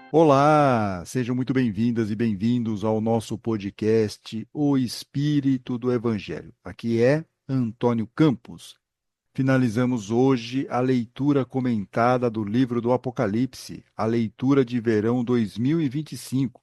Olá, sejam muito bem-vindas e bem-vindos ao nosso podcast O Espírito do Evangelho. Aqui é Antônio Campos. Finalizamos hoje a leitura comentada do livro do Apocalipse, a leitura de verão 2025.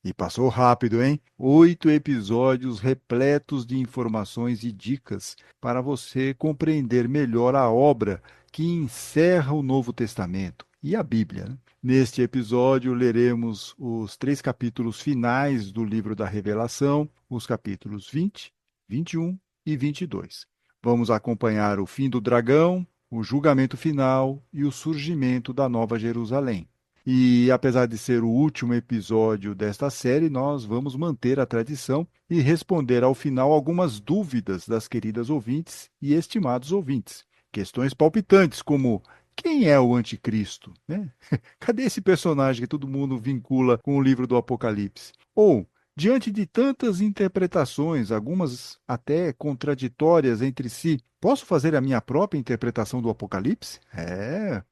E passou rápido, hein? 8 episódios repletos de informações e dicas para você compreender melhor a obra que encerra o Novo Testamento e a Bíblia, né? Neste episódio, leremos os 3 capítulos finais do livro da Revelação, os capítulos 20, 21 e 22. Vamos acompanhar o fim do dragão, o julgamento final e o surgimento da Nova Jerusalém. E apesar de ser o último episódio desta série, nós vamos manter a tradição e responder ao final algumas dúvidas das queridas ouvintes e estimados ouvintes. Questões palpitantes como: quem é o anticristo, né? Cadê esse personagem que todo mundo vincula com o livro do Apocalipse? Ou, diante de tantas interpretações, algumas até contraditórias entre si, posso fazer a minha própria interpretação do Apocalipse?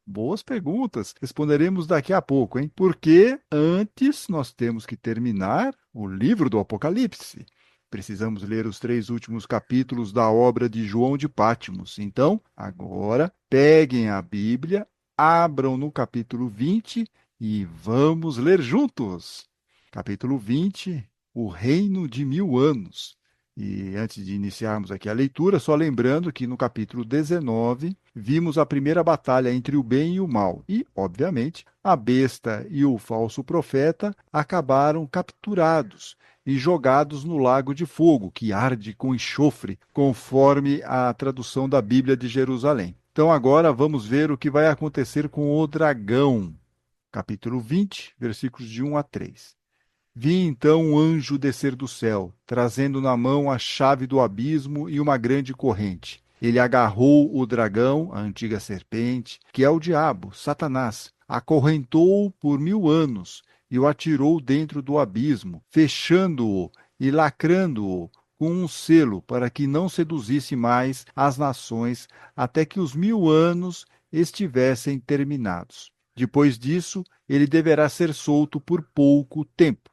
Boas perguntas. Responderemos daqui a pouco, hein? Porque antes nós temos que terminar o livro do Apocalipse. Precisamos ler os 3 últimos capítulos da obra de João de Patmos. Então, agora, peguem a Bíblia, abram no capítulo 20 e vamos ler juntos. Capítulo 20, o reino de 1000 anos. E antes de iniciarmos aqui a leitura, só lembrando que no capítulo 19 vimos a primeira batalha entre o bem e o mal. E, obviamente, a besta e o falso profeta acabaram capturados e jogados no lago de fogo, que arde com enxofre, conforme a tradução da Bíblia de Jerusalém. Então agora vamos ver o que vai acontecer com o dragão. Capítulo 20, versículos de 1 a 3. Vi então um anjo descer do céu, trazendo na mão a chave do abismo e uma grande corrente. Ele agarrou o dragão, a antiga serpente, que é o diabo, Satanás, acorrentou-o por 1000 anos e o atirou dentro do abismo, fechando-o e lacrando-o com um selo para que não seduzisse mais as nações até que os 1000 anos estivessem terminados. Depois disso, ele deverá ser solto por pouco tempo.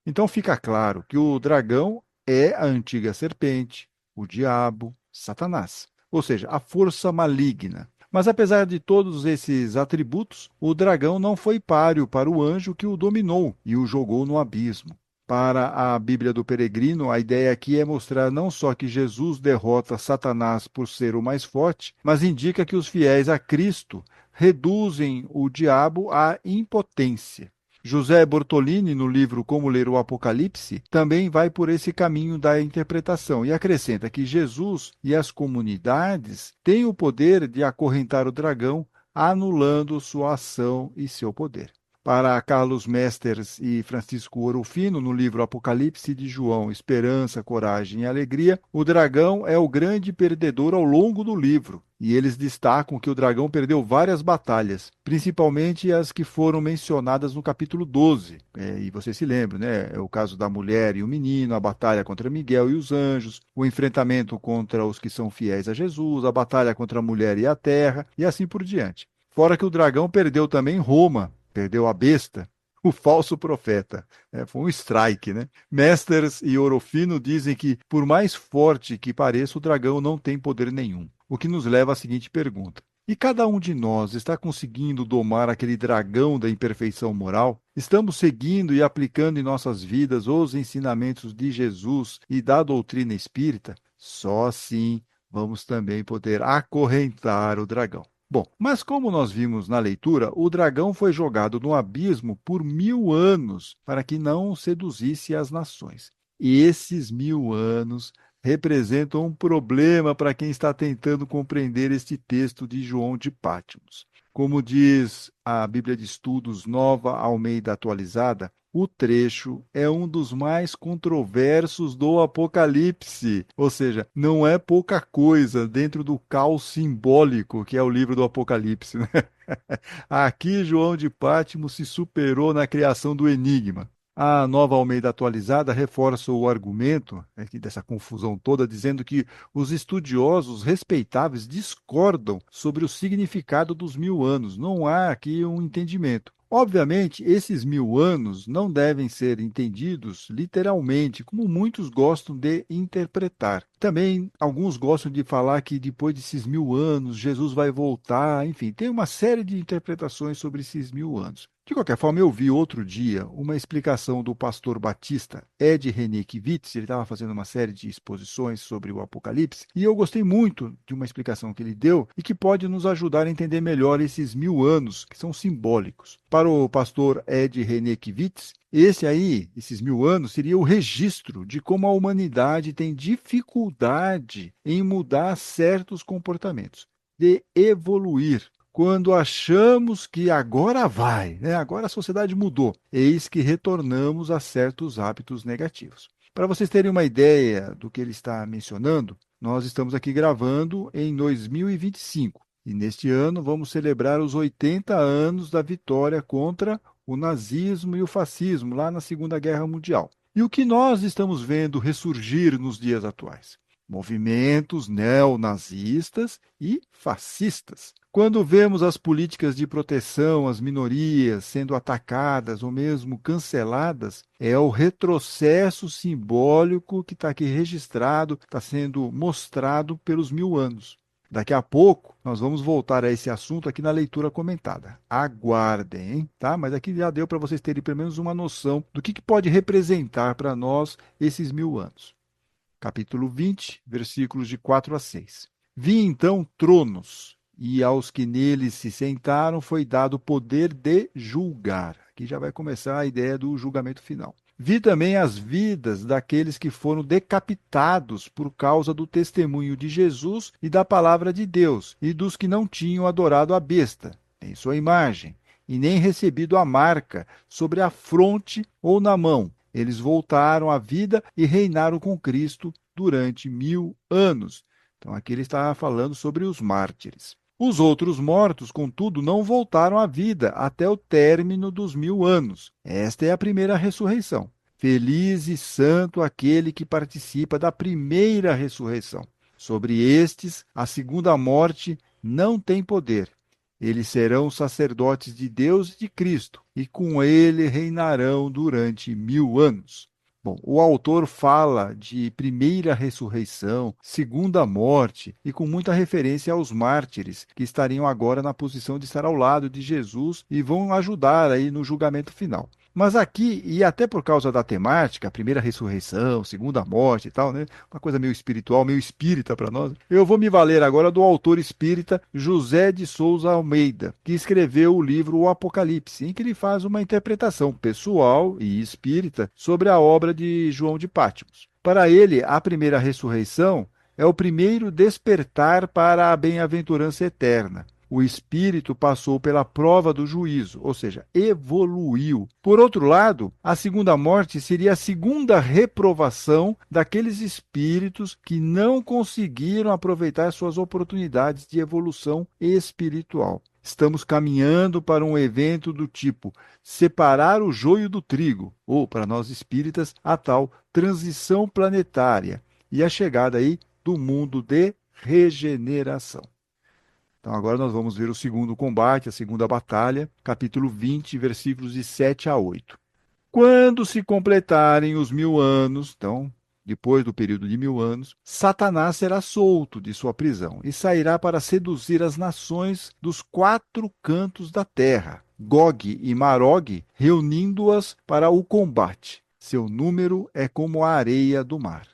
Então fica claro que o dragão é a antiga serpente, o diabo, Satanás, ou seja, a força maligna. Mas apesar de todos esses atributos, o dragão não foi páreo para o anjo que o dominou e o jogou no abismo. Para a Bíblia do Peregrino, a ideia aqui é mostrar não só que Jesus derrota Satanás por ser o mais forte, mas indica que os fiéis a Cristo reduzem o diabo à impotência. José Bortolini, no livro Como Ler o Apocalipse, também vai por esse caminho da interpretação e acrescenta que Jesus e as comunidades têm o poder de acorrentar o dragão, anulando sua ação e seu poder. Para Carlos Mesters e Francisco Orofino, no livro Apocalipse de João, Esperança, Coragem e Alegria, o dragão é o grande perdedor ao longo do livro. E eles destacam que o dragão perdeu várias batalhas, principalmente as que foram mencionadas no capítulo 12. E você se lembra, né? É o caso da mulher e o menino, a batalha contra Miguel e os anjos, o enfrentamento contra os que são fiéis a Jesus, a batalha contra a mulher e a terra, e assim por diante. Fora que o dragão perdeu também Roma, perdeu a besta, o falso profeta. Foi um strike, né? Mesters e Orofino dizem que, por mais forte que pareça, o dragão não tem poder nenhum. O que nos leva à seguinte pergunta: e cada um de nós está conseguindo domar aquele dragão da imperfeição moral? Estamos seguindo e aplicando em nossas vidas os ensinamentos de Jesus e da doutrina espírita? Só assim vamos também poder acorrentar o dragão. Bom, mas como nós vimos na leitura, o dragão foi jogado no abismo por 1000 anos para que não seduzisse as nações. E esses 1000 anos representam um problema para quem está tentando compreender este texto de João de Patmos. Como diz a Bíblia de Estudos Nova Almeida Atualizada, o trecho é um dos mais controversos do Apocalipse, ou seja, não é pouca coisa dentro do caos simbólico que é o livro do Apocalipse, né? Aqui João de Patmos se superou na criação do enigma. A Nova Almeida Atualizada reforça o argumento dessa confusão toda, dizendo que os estudiosos respeitáveis discordam sobre o significado dos 1000 anos. Não há aqui um entendimento. Obviamente, esses 1000 anos não devem ser entendidos literalmente, como muitos gostam de interpretar. Também alguns gostam de falar que depois desses 1000 anos Jesus vai voltar, enfim, tem uma série de interpretações sobre esses 1000 anos. De qualquer forma, eu vi outro dia uma explicação do pastor batista Ed Renekiewicz. Ele estava fazendo uma série de exposições sobre o Apocalipse, e eu gostei muito de uma explicação que ele deu e que pode nos ajudar a entender melhor esses 1000 anos, que são simbólicos. Para o pastor Ed Renekiewicz, esses 1000 anos, seria o registro de como a humanidade tem dificuldade em mudar certos comportamentos, de evoluir. Quando achamos que agora vai, né? Agora a sociedade mudou, eis que retornamos a certos hábitos negativos. Para vocês terem uma ideia do que ele está mencionando, nós estamos aqui gravando em 2025 e neste ano vamos celebrar os 80 anos da vitória contra o nazismo e o fascismo lá na Segunda Guerra Mundial. E o que nós estamos vendo ressurgir nos dias atuais? Movimentos neonazistas e fascistas. Quando vemos as políticas de proteção às minorias sendo atacadas ou mesmo canceladas, é o retrocesso simbólico que está aqui registrado, está sendo mostrado pelos 1000 anos. Daqui a pouco nós vamos voltar a esse assunto aqui na leitura comentada. Aguardem, hein? Tá? Mas aqui já deu para vocês terem pelo menos uma noção do que pode representar para nós esses 1000 anos. Capítulo 20, versículos de 4 a 6. Vi então tronos, e aos que neles se sentaram foi dado o poder de julgar. Aqui já vai começar a ideia do julgamento final. Vi também as vidas daqueles que foram decapitados por causa do testemunho de Jesus e da palavra de Deus, e dos que não tinham adorado a besta, em sua imagem, e nem recebido a marca sobre a fronte ou na mão. Eles voltaram à vida e reinaram com Cristo durante 1000 anos. Então, aqui ele está falando sobre os mártires. Os outros mortos, contudo, não voltaram à vida até o término dos 1000 anos. Esta é a primeira ressurreição. Feliz e santo aquele que participa da primeira ressurreição. Sobre estes, a segunda morte não tem poder. Eles serão sacerdotes de Deus e de Cristo, e com ele reinarão durante 1000 anos. Bom, o autor fala de primeira ressurreição, segunda morte e com muita referência aos mártires, que estariam agora na posição de estar ao lado de Jesus e vão ajudar aí no julgamento final. Mas aqui, e até por causa da temática, primeira ressurreição, segunda morte e tal, né? Uma coisa meio espiritual, meio espírita para nós, eu vou me valer agora do autor espírita José de Souza Almeida, que escreveu o livro O Apocalipse, em que ele faz uma interpretação pessoal e espírita sobre a obra de João de Patmos. Para ele, a primeira ressurreição é o primeiro despertar para a bem-aventurança eterna. O espírito passou pela prova do juízo, ou seja, evoluiu. Por outro lado, a segunda morte seria a segunda reprovação daqueles espíritos que não conseguiram aproveitar suas oportunidades de evolução espiritual. Estamos caminhando para um evento do tipo separar o joio do trigo, ou, para nós espíritas, a tal transição planetária e a chegada aí do mundo de regeneração. Então, agora nós vamos ver o segundo combate, a segunda batalha, capítulo 20, versículos de 7 a 8. Quando se completarem os 1000 anos, então, depois do período de 1000 anos, Satanás será solto de sua prisão e sairá para seduzir as nações dos 4 cantos da terra, Gog e Magog, reunindo-as para o combate. Seu número é como a areia do mar.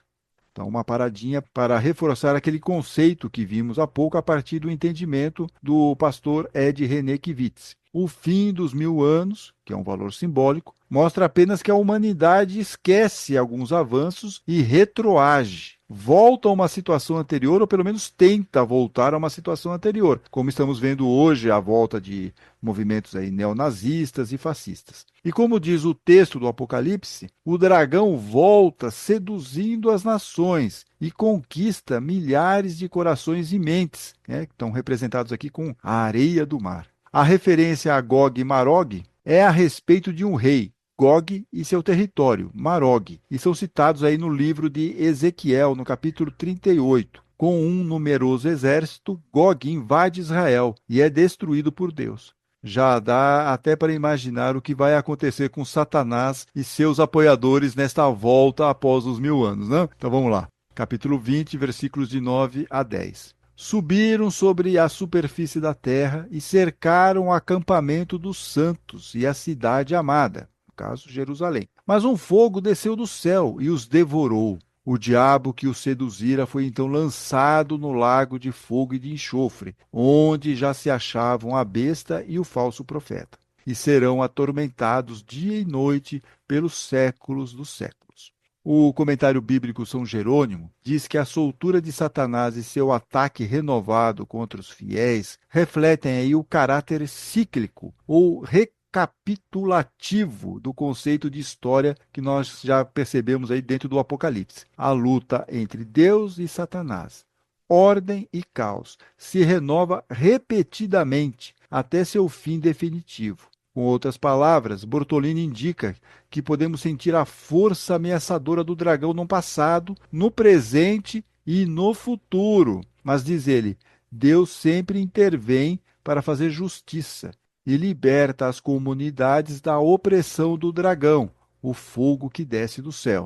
Então, uma paradinha para reforçar aquele conceito que vimos há pouco a partir do entendimento do pastor Ed Renekiewicz. O fim dos 1000 anos, que é um valor simbólico, mostra apenas que a humanidade esquece alguns avanços e retroage. Volta a uma situação anterior, ou pelo menos tenta voltar a uma situação anterior, como estamos vendo hoje a volta de movimentos aí neonazistas e fascistas. E como diz o texto do Apocalipse, o dragão volta seduzindo as nações e conquista milhares de corações e mentes, né, que estão representados aqui com a areia do mar. A referência a Gog e Magog é a respeito de um rei, Gog e seu território, Magog, e são citados aí no livro de Ezequiel, no capítulo 38. Com um numeroso exército, Gog invade Israel e é destruído por Deus. Já dá até para imaginar o que vai acontecer com Satanás e seus apoiadores nesta volta após os 1000 anos, né? Então vamos lá. Capítulo 20, versículos de 9 a 10. Subiram sobre a superfície da terra e cercaram o acampamento dos santos e a cidade amada, no caso, Jerusalém. Mas um fogo desceu do céu e os devorou. O diabo que os seduzira foi então lançado no lago de fogo e de enxofre, onde já se achavam a besta e o falso profeta, e serão atormentados dia e noite pelos séculos dos séculos. O comentário bíblico São Jerônimo diz que a soltura de Satanás e seu ataque renovado contra os fiéis refletem aí o caráter cíclico ou recapitulativo do conceito de história que nós já percebemos aí dentro do Apocalipse. A luta entre Deus e Satanás, ordem e caos, se renova repetidamente até seu fim definitivo. Com outras palavras, Bortolini indica que podemos sentir a força ameaçadora do dragão no passado, no presente e no futuro. Mas diz ele, Deus sempre intervém para fazer justiça e liberta as comunidades da opressão do dragão, o fogo que desce do céu.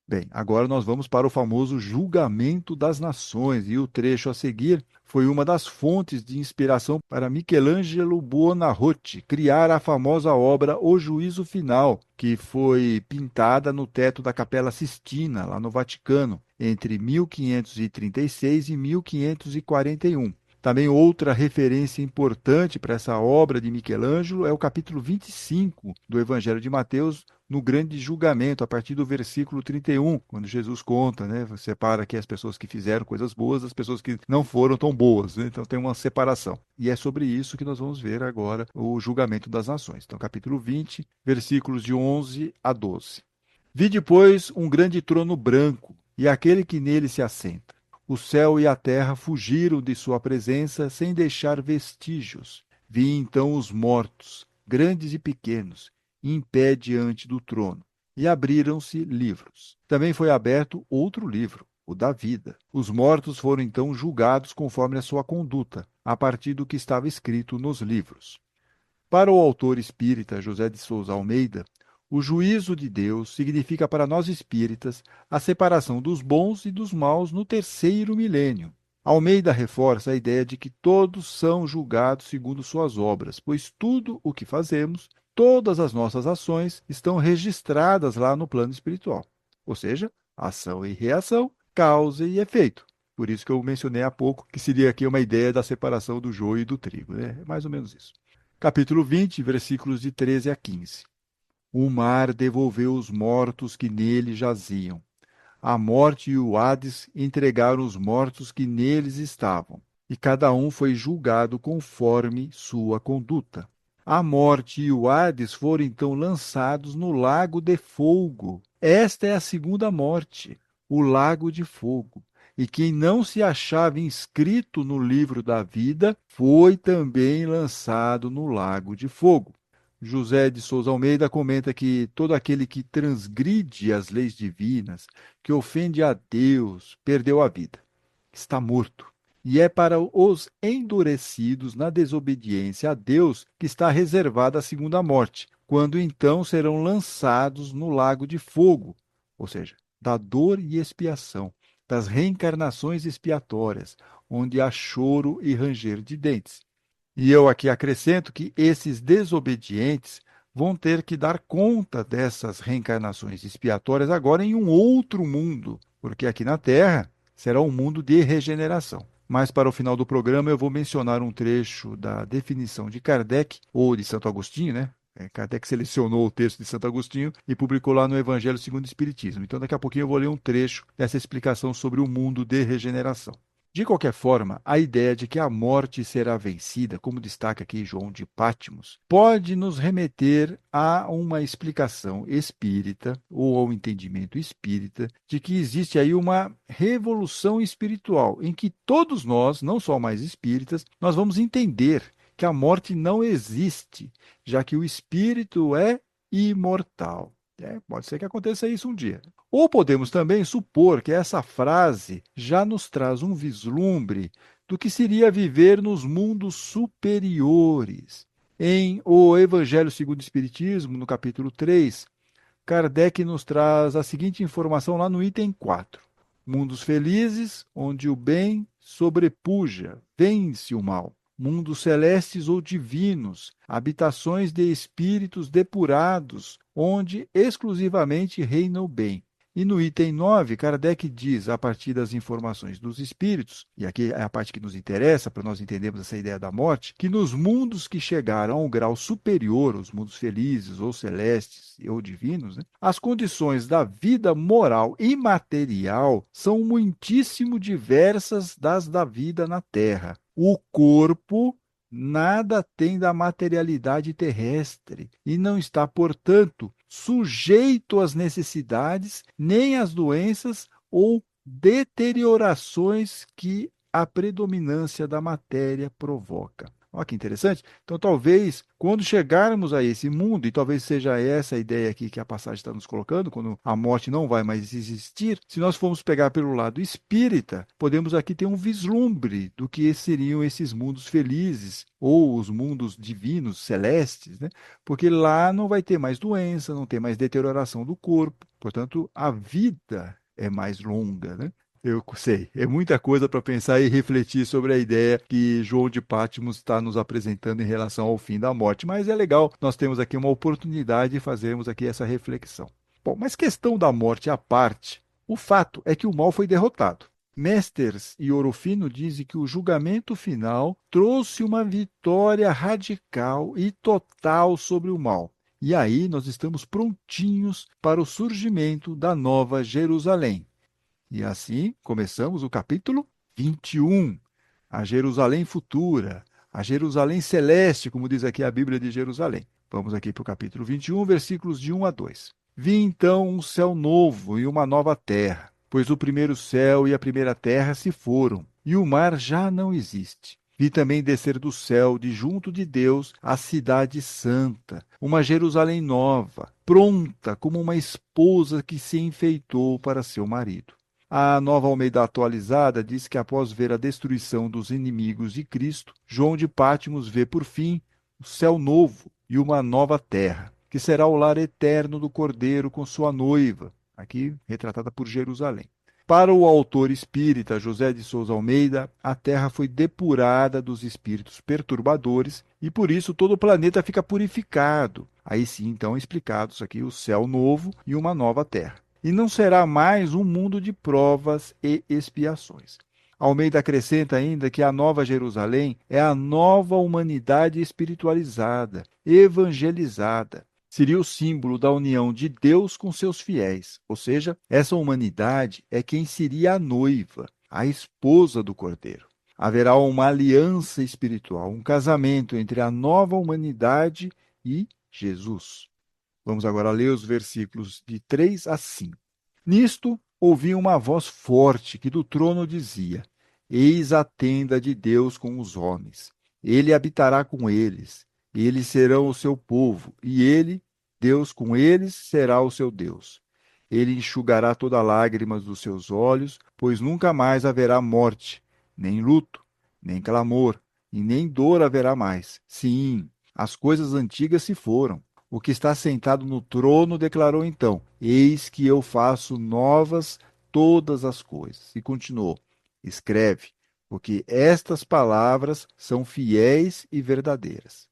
Bem, agora nós vamos para o famoso julgamento das nações, e o trecho a seguir foi uma das fontes de inspiração para Michelangelo Buonarroti criar a famosa obra O Juízo Final, que foi pintada no teto da Capela Sistina, lá no Vaticano, entre 1536 e 1541. Também outra referência importante para essa obra de Michelangelo é o capítulo 25 do Evangelho de Mateus, no grande julgamento, a partir do versículo 31, quando Jesus conta, né, separa aqui as pessoas que fizeram coisas boas das pessoas que não foram tão boas, né? Então tem uma separação. E é sobre isso que nós vamos ver agora o julgamento das nações. Então, capítulo 20, versículos de 11 a 12. Vi depois um grande trono branco, e aquele que nele se assenta. O céu e a terra fugiram de sua presença sem deixar vestígios. Vi então os mortos, grandes e pequenos, em pé diante do trono, e abriram-se livros. Também foi aberto outro livro, o da vida. Os mortos foram então julgados conforme a sua conduta, a partir do que estava escrito nos livros. Para o autor espírita José de Souza Almeida, o juízo de Deus significa para nós espíritas a separação dos bons e dos maus no terceiro milênio. Almeida reforça a ideia de que todos são julgados segundo suas obras, pois tudo o que fazemos, todas as nossas ações, estão registradas lá no plano espiritual. Ou seja, ação e reação, causa e efeito. Por isso que eu mencionei há pouco que seria aqui uma ideia da separação do joio e do trigo, né? É mais ou menos isso. Capítulo 20, versículos de 13 a 15. O mar devolveu os mortos que nele jaziam. A morte e o Hades entregaram os mortos que neles estavam, e cada um foi julgado conforme sua conduta. A morte e o Hades foram então lançados no lago de fogo. Esta é a segunda morte, o lago de fogo. E quem não se achava inscrito no livro da vida foi também lançado no lago de fogo. José de Souza Almeida comenta que todo aquele que transgride as leis divinas, que ofende a Deus, perdeu a vida, está morto. E é para os endurecidos na desobediência a Deus que está reservada a segunda morte, quando então serão lançados no lago de fogo, ou seja, da dor e expiação, das reencarnações expiatórias, onde há choro e ranger de dentes. E eu aqui acrescento que esses desobedientes vão ter que dar conta dessas reencarnações expiatórias agora em um outro mundo, porque aqui na Terra será um mundo de regeneração. Mas para o final do programa eu vou mencionar um trecho da definição de Kardec, ou de Santo Agostinho, né? Kardec selecionou o texto de Santo Agostinho e publicou lá no Evangelho segundo o Espiritismo. Então daqui a pouquinho eu vou ler um trecho dessa explicação sobre o mundo de regeneração. De qualquer forma, a ideia de que a morte será vencida, como destaca aqui João de Pátmos, pode nos remeter a uma explicação espírita ou ao entendimento espírita de que existe aí uma revolução espiritual em que todos nós, não só mais espíritas, nós vamos entender que a morte não existe, já que o espírito é imortal. Pode ser que aconteça isso um dia. Ou podemos também supor que essa frase já nos traz um vislumbre do que seria viver nos mundos superiores. Em O Evangelho segundo o Espiritismo, no capítulo 3, Kardec nos traz a seguinte informação lá no item 4. Mundos felizes, onde o bem sobrepuja, vence o mal. Mundos celestes ou divinos, habitações de espíritos depurados, onde exclusivamente reina o bem. E no item 9, Kardec diz, a partir das informações dos espíritos, e aqui é a parte que nos interessa, para nós entendermos essa ideia da morte, que nos mundos que chegaram a um grau superior, os mundos felizes ou celestes ou divinos, né, as condições da vida moral e material são muitíssimo diversas das da vida na Terra. O corpo nada tem da materialidade terrestre e não está, portanto, sujeito às necessidades, nem às doenças ou deteriorações que a predominância da matéria provoca. Olha que interessante. Então, talvez, quando chegarmos a esse mundo, e talvez seja essa a ideia aqui que a passagem está nos colocando, quando a morte não vai mais existir, se nós formos pegar pelo lado espírita, podemos aqui ter um vislumbre do que seriam esses mundos felizes, ou os mundos divinos, celestes, né? Porque lá não vai ter mais doença, não tem mais deterioração do corpo, portanto, a vida é mais longa, né? Eu sei, é muita coisa para pensar e refletir sobre a ideia que João de Patmos está nos apresentando em relação ao fim da morte, mas é legal, nós temos aqui uma oportunidade de fazermos aqui essa reflexão. Bom, mas questão da morte à parte, o fato é que o mal foi derrotado. Mesters e Orofino dizem que o julgamento final trouxe uma vitória radical e total sobre o mal. E aí nós estamos prontinhos para o surgimento da Nova Jerusalém. E assim começamos o capítulo 21, a Jerusalém futura, a Jerusalém celeste, como diz aqui a Bíblia de Jerusalém. Vamos aqui para o capítulo 21, versículos de 1 a 2. Vi então um céu novo e uma nova terra, pois o primeiro céu e a primeira terra se foram, e o mar já não existe. Vi também descer do céu, de junto de Deus, a cidade santa, uma Jerusalém nova, pronta como uma esposa que se enfeitou para seu marido. A Nova Almeida Atualizada diz que após ver a destruição dos inimigos de Cristo, João de Patmos vê por fim o céu novo e uma nova terra, que será o lar eterno do Cordeiro com sua noiva, aqui retratada por Jerusalém. Para o autor espírita José de Souza Almeida, a Terra foi depurada dos espíritos perturbadores e por isso todo o planeta fica purificado. Aí sim, então, explicados aqui o céu novo e uma nova Terra. E não será mais um mundo de provas e expiações. Almeida acrescenta ainda que a Nova Jerusalém é a nova humanidade espiritualizada, evangelizada. Seria o símbolo da união de Deus com seus fiéis, ou seja, essa humanidade é quem seria a noiva, a esposa do Cordeiro. Haverá uma aliança espiritual, um casamento entre a nova humanidade e Jesus. Vamos agora ler os versículos de 3 a 5. Nisto, ouvi uma voz forte que do trono dizia: Eis a tenda de Deus com os homens. Ele habitará com eles. Eles serão o seu povo, e ele, Deus com eles, será o seu Deus. Ele enxugará toda lágrima dos seus olhos, pois nunca mais haverá morte, nem luto, nem clamor, e nem dor haverá mais. Sim, as coisas antigas se foram. O que está sentado no trono declarou então: Eis que eu faço novas todas as coisas. E continuou: Escreve, porque estas palavras são fiéis e verdadeiras.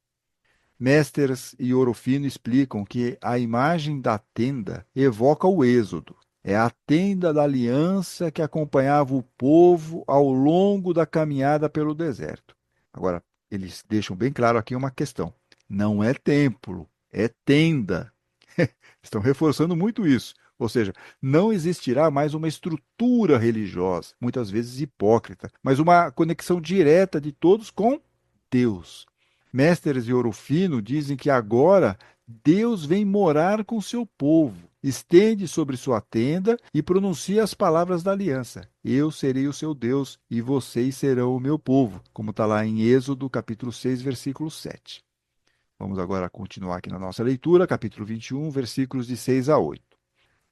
Mesters e Orofino explicam que a imagem da tenda evoca o Êxodo. É a tenda da aliança que acompanhava o povo ao longo da caminhada pelo deserto. Agora, eles deixam bem claro aqui uma questão: não é templo, é tenda. Estão reforçando muito isso. Ou seja, não existirá mais uma estrutura religiosa, muitas vezes hipócrita, mas uma conexão direta de todos com Deus. Mesters e Orofino dizem que agora Deus vem morar com seu povo, estende sobre sua tenda e pronuncia as palavras da aliança. Eu serei o seu Deus e vocês serão o meu povo, como está lá em Êxodo, capítulo 6, versículo 7. Vamos agora continuar aqui na nossa leitura, capítulo 21, versículos de 6 a 8.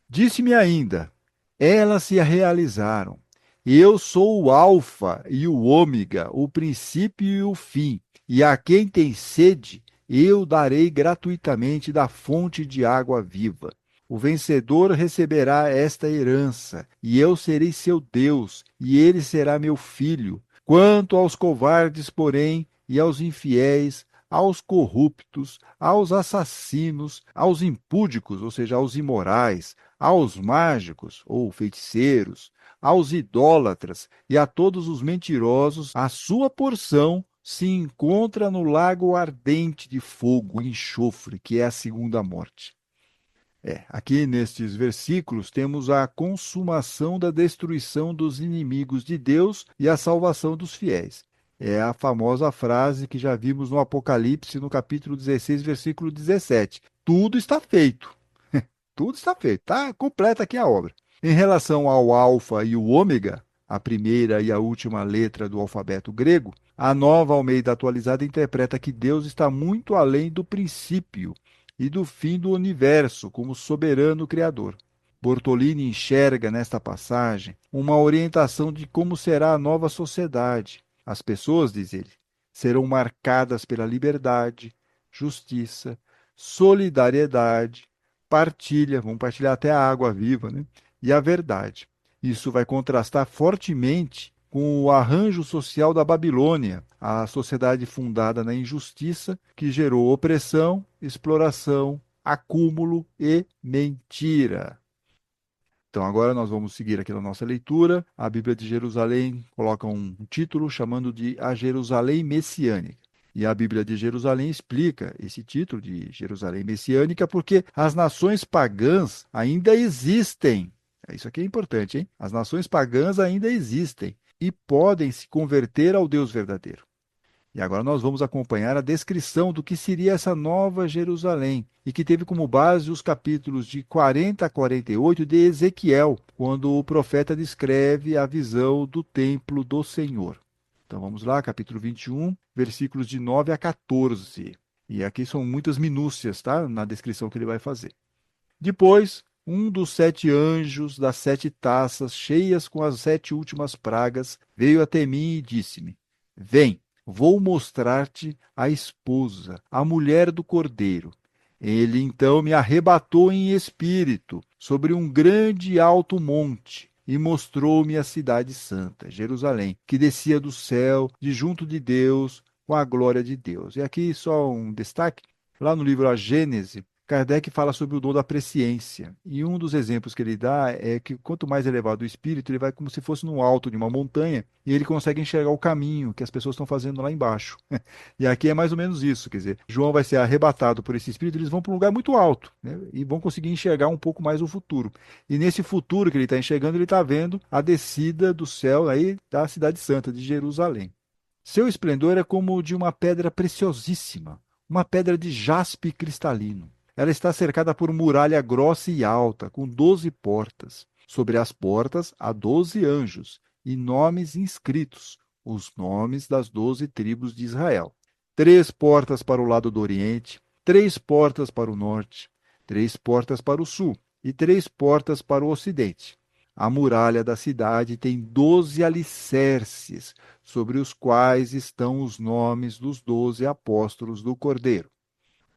Disse-me ainda, elas se realizaram. Eu sou o Alfa e o Ômega, o princípio e o fim. E a quem tem sede, eu darei gratuitamente da fonte de água viva. O vencedor receberá esta herança, e eu serei seu Deus, e ele será meu filho. Quanto aos covardes, porém, e aos infiéis, aos corruptos, aos assassinos, aos impúdicos, ou seja, aos imorais, aos mágicos ou feiticeiros, aos idólatras e a todos os mentirosos, a sua porção se encontra no lago ardente de fogo e enxofre, que é a segunda morte. Aqui nestes versículos temos a consumação da destruição dos inimigos de Deus e a salvação dos fiéis. É a famosa frase que já vimos no Apocalipse, no capítulo 16, versículo 17. Tudo está feito. Tudo está feito. Está completa aqui a obra. Em relação ao alfa e o ômega, a primeira e a última letra do alfabeto grego, a Nova Almeida Atualizada interpreta que Deus está muito além do princípio e do fim do universo como soberano criador. Bortolini enxerga nesta passagem uma orientação de como será a nova sociedade. As pessoas, diz ele, serão marcadas pela liberdade, justiça, solidariedade, partilha, vão partilhar até a água viva, né? E a verdade. Isso vai contrastar fortemente com o arranjo social da Babilônia, a sociedade fundada na injustiça que gerou opressão, exploração, acúmulo e mentira. Então, agora nós vamos seguir aqui na nossa leitura. A Bíblia de Jerusalém coloca um título chamando de A Jerusalém Messiânica. E a Bíblia de Jerusalém explica esse título de Jerusalém Messiânica porque as nações pagãs ainda existem. Isso aqui é importante, hein? As nações pagãs ainda existem e podem se converter ao Deus verdadeiro. E agora nós vamos acompanhar a descrição do que seria essa nova Jerusalém, e que teve como base os capítulos de 40 a 48 de Ezequiel, quando o profeta descreve a visão do templo do Senhor. Então vamos lá, capítulo 21, versículos de 9 a 14. E aqui são muitas minúcias, tá? Na descrição que ele vai fazer. Depois, um dos 7 anjos das 7 taças, cheias com as 7 últimas pragas, veio até mim e disse-me: Vem, vou mostrar-te a esposa, a mulher do cordeiro. Ele então me arrebatou em espírito sobre um grande e alto monte e mostrou-me a cidade santa, Jerusalém, que descia do céu, de junto de Deus, com a glória de Deus. E aqui só um destaque, lá no livro A Gênese, Kardec fala sobre o dom da presciência. E um dos exemplos que ele dá é que quanto mais elevado o espírito, ele vai como se fosse no alto de uma montanha e ele consegue enxergar o caminho que as pessoas estão fazendo lá embaixo. E aqui é mais ou menos isso, quer dizer, João vai ser arrebatado por esse espírito, eles vão para um lugar muito alto, né, e vão conseguir enxergar um pouco mais o futuro. E nesse futuro que ele está enxergando, ele está vendo a descida do céu aí da cidade santa de Jerusalém. Seu esplendor é como o de uma pedra preciosíssima, uma pedra de jaspe cristalino. Ela está cercada por muralha grossa e alta, com 12 portas. Sobre as portas há 12 anjos e nomes inscritos, os nomes das 12 tribos de Israel. 3 portas para o lado do oriente, 3 portas para o norte, 3 portas para o sul e 3 portas para o ocidente. A muralha da cidade tem 12 alicerces, sobre os quais estão os nomes dos 12 apóstolos do Cordeiro.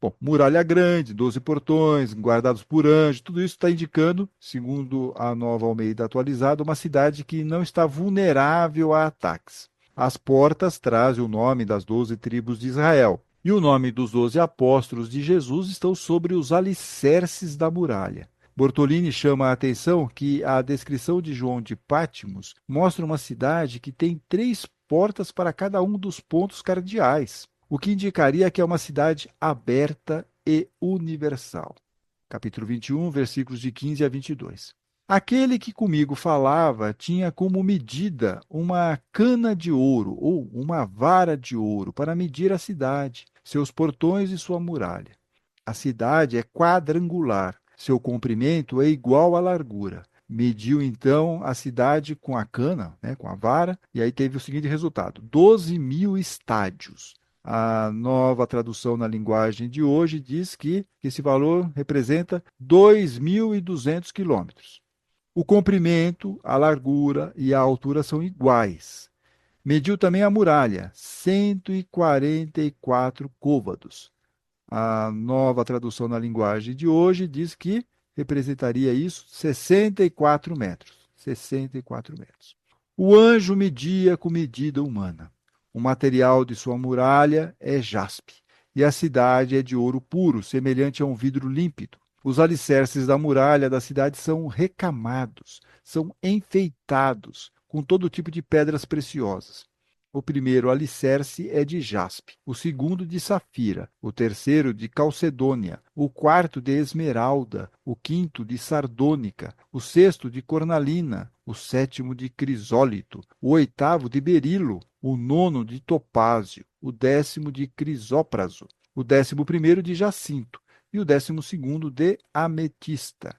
Bom, muralha grande, 12 portões, guardados por anjos, tudo isso está indicando, segundo a Nova Almeida atualizada, uma cidade que não está vulnerável a ataques. As portas trazem o nome das 12 tribos de Israel. E o nome dos 12 apóstolos de Jesus estão sobre os alicerces da muralha. Bortolini chama a atenção que a descrição de João de Patmos mostra uma cidade que tem 3 portas para cada um dos pontos cardeais, o que indicaria que é uma cidade aberta e universal. Capítulo 21, versículos de 15 a 22. Aquele que comigo falava tinha como medida uma cana de ouro ou uma vara de ouro para medir a cidade, seus portões e sua muralha. A cidade é quadrangular, seu comprimento é igual à largura. Mediu então a cidade com a cana, né, com a vara, e aí teve o seguinte resultado: 12.000 estádios. A nova tradução na linguagem de hoje diz que esse valor representa 2.200 quilômetros. O comprimento, a largura e a altura são iguais. Mediu também a muralha, 144 côvados. A nova tradução na linguagem de hoje diz que representaria isso 64 metros. 64 metros. O anjo media com medida humana. O material de sua muralha é jaspe, e a cidade é de ouro puro, semelhante a um vidro límpido. Os alicerces da muralha da cidade são recamados, são enfeitados com todo tipo de pedras preciosas. O primeiro alicerce é de jaspe, o segundo de safira, o terceiro de calcedônia, o quarto de esmeralda, o quinto de sardônica, o sexto de cornalina, o sétimo de crisólito, o oitavo de berilo, o nono de topázio, o décimo de crisópraso, o 11º de jacinto e o 12º de ametista.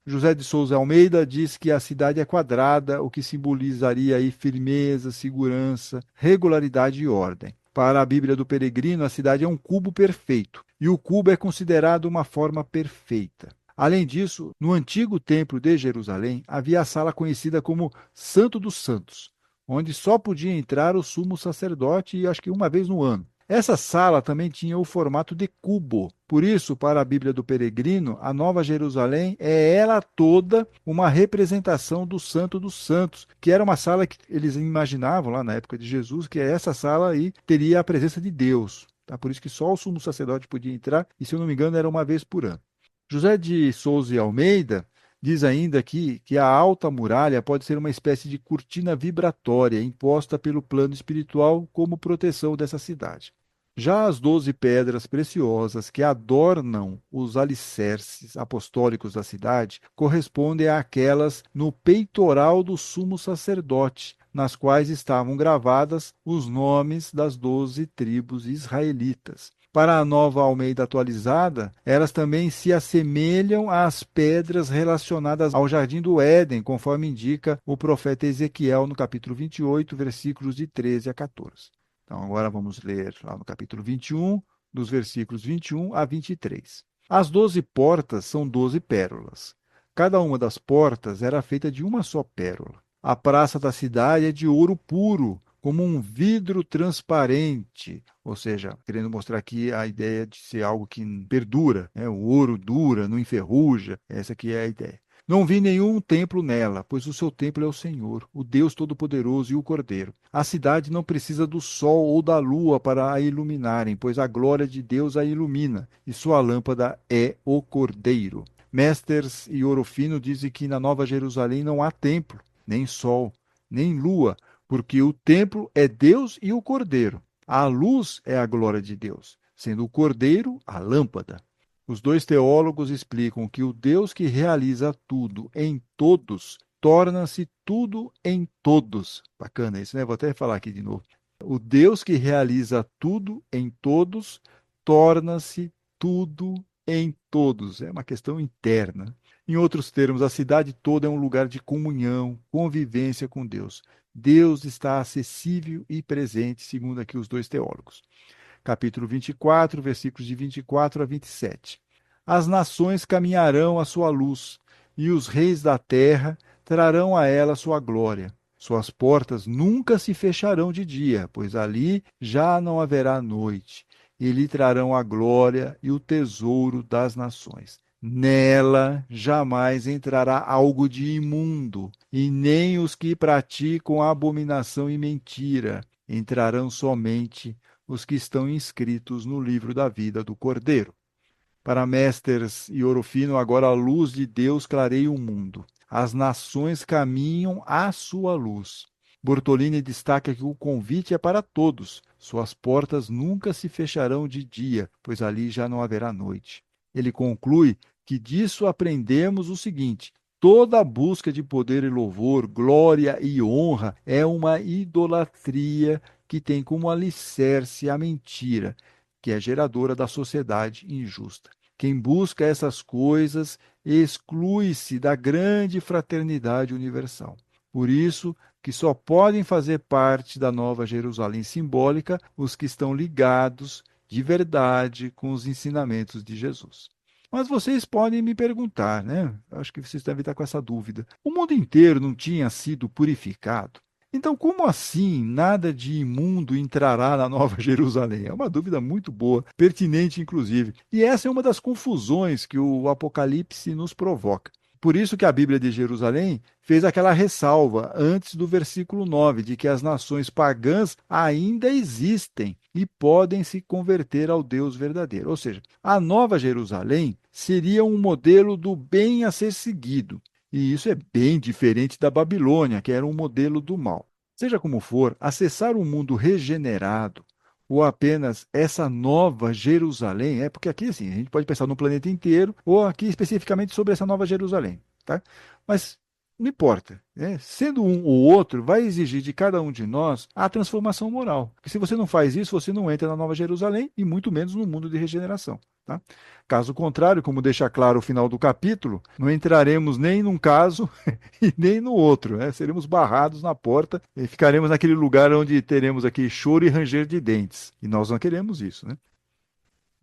José de Souza Almeida diz que a cidade é quadrada, o que simbolizaria aí firmeza, segurança, regularidade e ordem. Para a Bíblia do Peregrino, a cidade é um cubo perfeito, e o cubo é considerado uma forma perfeita. Além disso, no antigo templo de Jerusalém, havia a sala conhecida como Santo dos Santos, onde só podia entrar o sumo sacerdote, acho que uma vez no ano. Essa sala também tinha o formato de cubo. Por isso, para a Bíblia do Peregrino, a Nova Jerusalém é ela toda uma representação do Santo dos Santos, que era uma sala que eles imaginavam lá na época de Jesus, que essa sala aí teria a presença de Deus. Tá? Por isso que só o sumo sacerdote podia entrar, e se eu não me engano, era uma vez por ano. José de Souza e Almeida diz ainda aqui que a alta muralha pode ser uma espécie de cortina vibratória imposta pelo plano espiritual como proteção dessa cidade. Já as 12 pedras preciosas que adornam os alicerces apostólicos da cidade correspondem àquelas no peitoral do sumo sacerdote, nas quais estavam gravadas os nomes das 12 tribos israelitas. Para a Nova Almeida atualizada, elas também se assemelham às pedras relacionadas ao Jardim do Éden, conforme indica o profeta Ezequiel no capítulo 28, versículos de 13 a 14. Então, agora vamos ler lá no capítulo 21, dos versículos 21 a 23. As 12 portas são 12 pérolas. Cada uma das portas era feita de uma só pérola. A praça da cidade é de ouro puro, como um vidro transparente, ou seja, querendo mostrar aqui a ideia de ser algo que perdura, né? O ouro dura, não enferruja, essa aqui é a ideia. Não vi nenhum templo nela, pois o seu templo é o Senhor, o Deus Todo-Poderoso e o Cordeiro. A cidade não precisa do sol ou da lua para a iluminarem, pois a glória de Deus a ilumina, e sua lâmpada é o Cordeiro. Mesters e Ouro Fino dizem que na Nova Jerusalém não há templo, nem sol, nem lua, porque o templo é Deus e o Cordeiro. A luz é a glória de Deus, sendo o Cordeiro a lâmpada. Os dois teólogos explicam que o Deus que realiza tudo em todos torna-se tudo em todos. Bacana isso, né? Vou até falar aqui de novo. O Deus que realiza tudo em todos torna-se tudo em todos. É uma questão interna. Em outros termos, a cidade toda é um lugar de comunhão, convivência com Deus. Deus está acessível e presente, segundo aqui os dois teólogos. Capítulo 24, versículos de 24 a 27. As nações caminharão à sua luz, e os reis da terra trarão a ela sua glória. Suas portas nunca se fecharão de dia, pois ali já não haverá noite, e lhe trarão a glória e o tesouro das nações. Nela jamais entrará algo de imundo, e nem os que praticam abominação e mentira. Entrarão somente os que estão inscritos no livro da vida do Cordeiro. Para Mesters e Ouro Fino, agora a luz de Deus clareia o mundo. As nações caminham à sua luz. Bortolini destaca que o convite é para todos. Suas portas nunca se fecharão de dia, pois ali já não haverá noite. Ele conclui que disso aprendemos o seguinte: toda busca de poder e louvor, glória e honra é uma idolatria que tem como alicerce a mentira, que é geradora da sociedade injusta. Quem busca essas coisas exclui-se da grande fraternidade universal. Por isso que só podem fazer parte da Nova Jerusalém simbólica os que estão ligados de verdade com os ensinamentos de Jesus. Mas vocês podem me perguntar, né? Acho que vocês devem estar com essa dúvida. O mundo inteiro não tinha sido purificado? Então, como assim nada de imundo entrará na Nova Jerusalém? É uma dúvida muito boa, pertinente inclusive. E essa é uma das confusões que o Apocalipse nos provoca. Por isso que a Bíblia de Jerusalém fez aquela ressalva antes do versículo 9, de que as nações pagãs ainda existem e podem se converter ao Deus verdadeiro. Ou seja, a Nova Jerusalém seria um modelo do bem a ser seguido. E isso é bem diferente da Babilônia, que era um modelo do mal. Seja como for, acessar um mundo regenerado ou apenas essa nova Jerusalém, porque aqui assim, a gente pode pensar no planeta inteiro ou aqui especificamente sobre essa nova Jerusalém, tá? Mas não importa, né? Sendo um ou outro, vai exigir de cada um de nós a transformação moral. Porque se você não faz isso, você não entra na Nova Jerusalém e muito menos no mundo de regeneração. Tá? Caso contrário, como deixa claro o final do capítulo, não entraremos nem num caso e nem no outro, né? Seremos barrados na porta e ficaremos naquele lugar onde teremos aqui choro e ranger de dentes. E nós não queremos isso, né?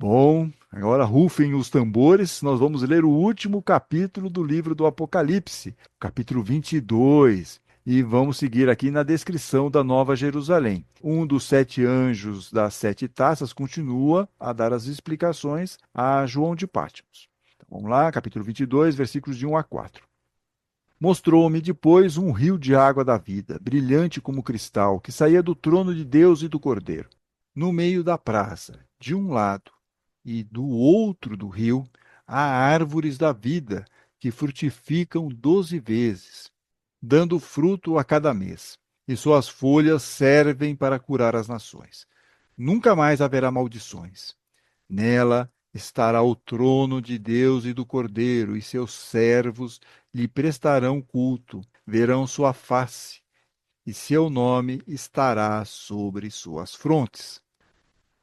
Bom, agora rufem os tambores, nós vamos ler o último capítulo do livro do Apocalipse, capítulo 22, e vamos seguir aqui na descrição da Nova Jerusalém. Um dos sete anjos das sete taças continua a dar as explicações a João de Patmos. Então, vamos lá, capítulo 22, versículos de 1 a 4. Mostrou-me depois um rio de água da vida, brilhante como cristal, que saía do trono de Deus e do Cordeiro. No meio da praça, de um lado e do outro do rio, há árvores da vida que frutificam 12 vezes, dando fruto a cada mês, e suas folhas servem para curar as nações. Nunca mais haverá maldições. Nela estará o trono de Deus e do Cordeiro, e seus servos lhe prestarão culto, verão sua face, e seu nome estará sobre suas frontes.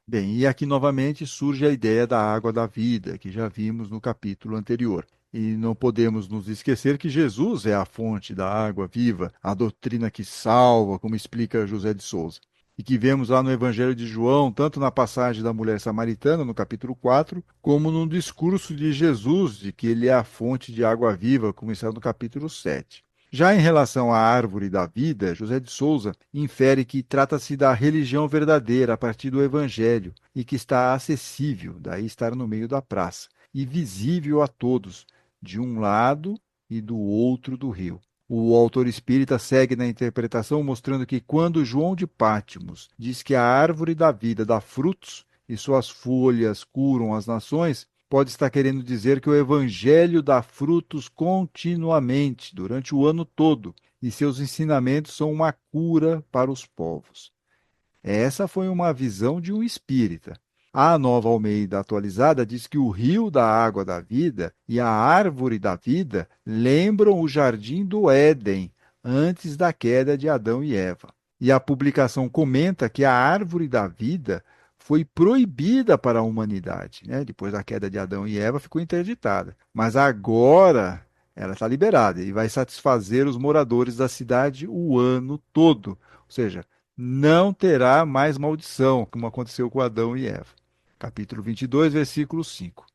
Bem, e aqui novamente surge a ideia da água da vida, que já vimos no capítulo anterior. E não podemos nos esquecer que Jesus é a fonte da água viva, a doutrina que salva, como explica José de Souza. E que vemos lá no Evangelho de João, tanto na passagem da mulher samaritana, no capítulo 4, como no discurso de Jesus, de que ele é a fonte de água viva, como está no capítulo 7. Já em relação à árvore da vida, José de Souza infere que trata-se da religião verdadeira a partir do Evangelho e que está acessível, daí estar no meio da praça, e visível a todos, de um lado e do outro do rio. O autor espírita segue na interpretação mostrando que quando João de Patmos diz que a árvore da vida dá frutos e suas folhas curam as nações, pode estar querendo dizer que o Evangelho dá frutos continuamente, durante o ano todo, e seus ensinamentos são uma cura para os povos. Essa foi uma visão de um espírita. A Nova Almeida atualizada diz que o rio da água da vida e a árvore da vida lembram o jardim do Éden, antes da queda de Adão e Eva. E a publicação comenta que a árvore da vida foi proibida para a humanidade, né? Depois da queda de Adão e Eva ficou interditada. Mas agora ela está liberada e vai satisfazer os moradores da cidade o ano todo. Ou seja, não terá mais maldição, como aconteceu com Adão e Eva. Capítulo 22, versículo 5.